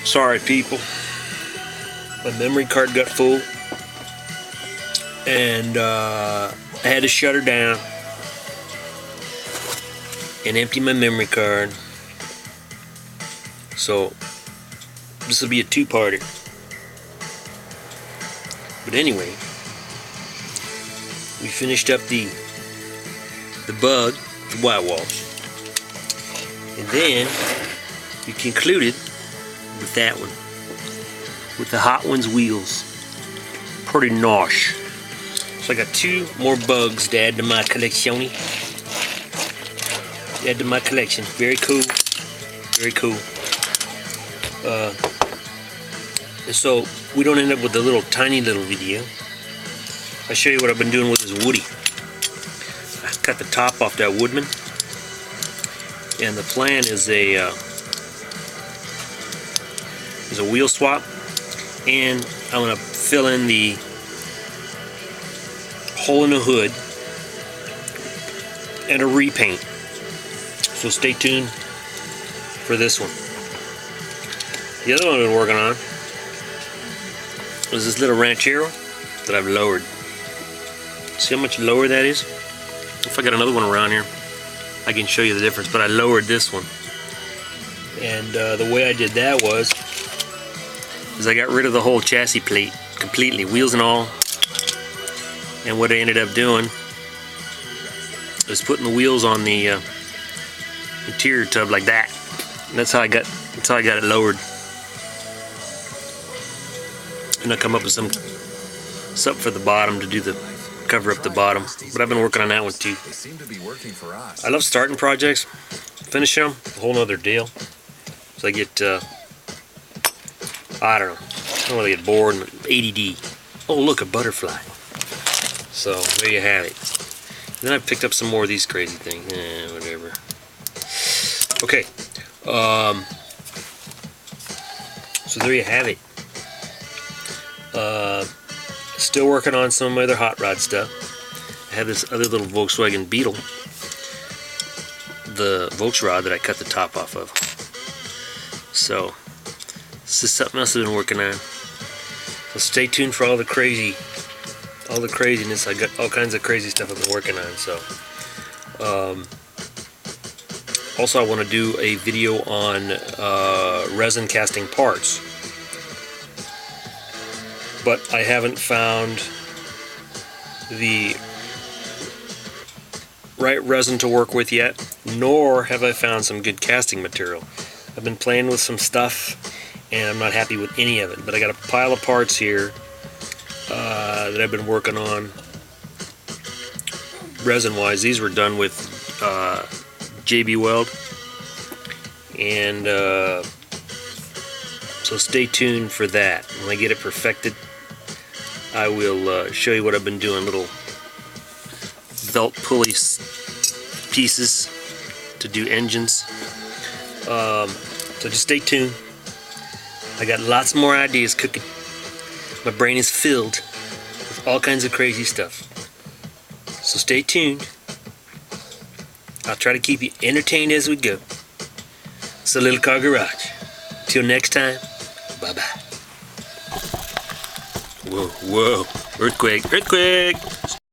Sorry people, my memory card got full and I had to shut her down and empty my memory card. So this will be a two-parter. But anyway, we finished up the bug, the whitewash, and then we concluded with that one, with the Hot Ones wheels. Pretty nice. So I got two more bugs to add to my collection. Very cool. Very cool. So we don't end up with a little tiny little video. I'll show you what I've been doing with this Woody. I cut the top off that Woodman, and the plan is a wheel swap, and I'm gonna fill in the hole in the hood and a repaint. So stay tuned for this one. The other one I've been working on was this little Ranchero that I've lowered. See how much lower that is? If I got another one around here, I can show you the difference, but I lowered this one. And the way I did that was I got rid of the whole chassis plate completely, wheels and all. And what I ended up doing was putting the wheels on the interior tub like that. And that's how I got it lowered. And I come up with something for the bottom to do the cover up the bottom. But I've been working on that one too. I love starting projects, finishing them, a whole nother deal. So I get I don't really get bored and ADD. Oh look, a butterfly. So there you have it. And then I picked up some more of these crazy things. Whatever. Okay. So there you have it. Still working on some other hot rod stuff. I have this other little Volkswagen Beetle, the Volksrod that I cut the top off of. So this is something else I've been working on. So stay tuned for all the craziness. I got all kinds of crazy stuff I've been working on. So also I want to do a video on resin casting parts, but I haven't found the right resin to work with yet, nor have I found some good casting material. I've been playing with some stuff and I'm not happy with any of it, but I got a pile of parts here that I've been working on resin wise. These were done with JB Weld, and so stay tuned for that. When I get it perfected, I will show you what I've been doing, little belt pulley pieces to do engines. So just stay tuned. I got lots more ideas cooking. My brain is filled with all kinds of crazy stuff. So stay tuned. I'll try to keep you entertained as we go. It's the Little Car Garage. Till next time, bye-bye. Whoa, whoa, earthquake, earthquake!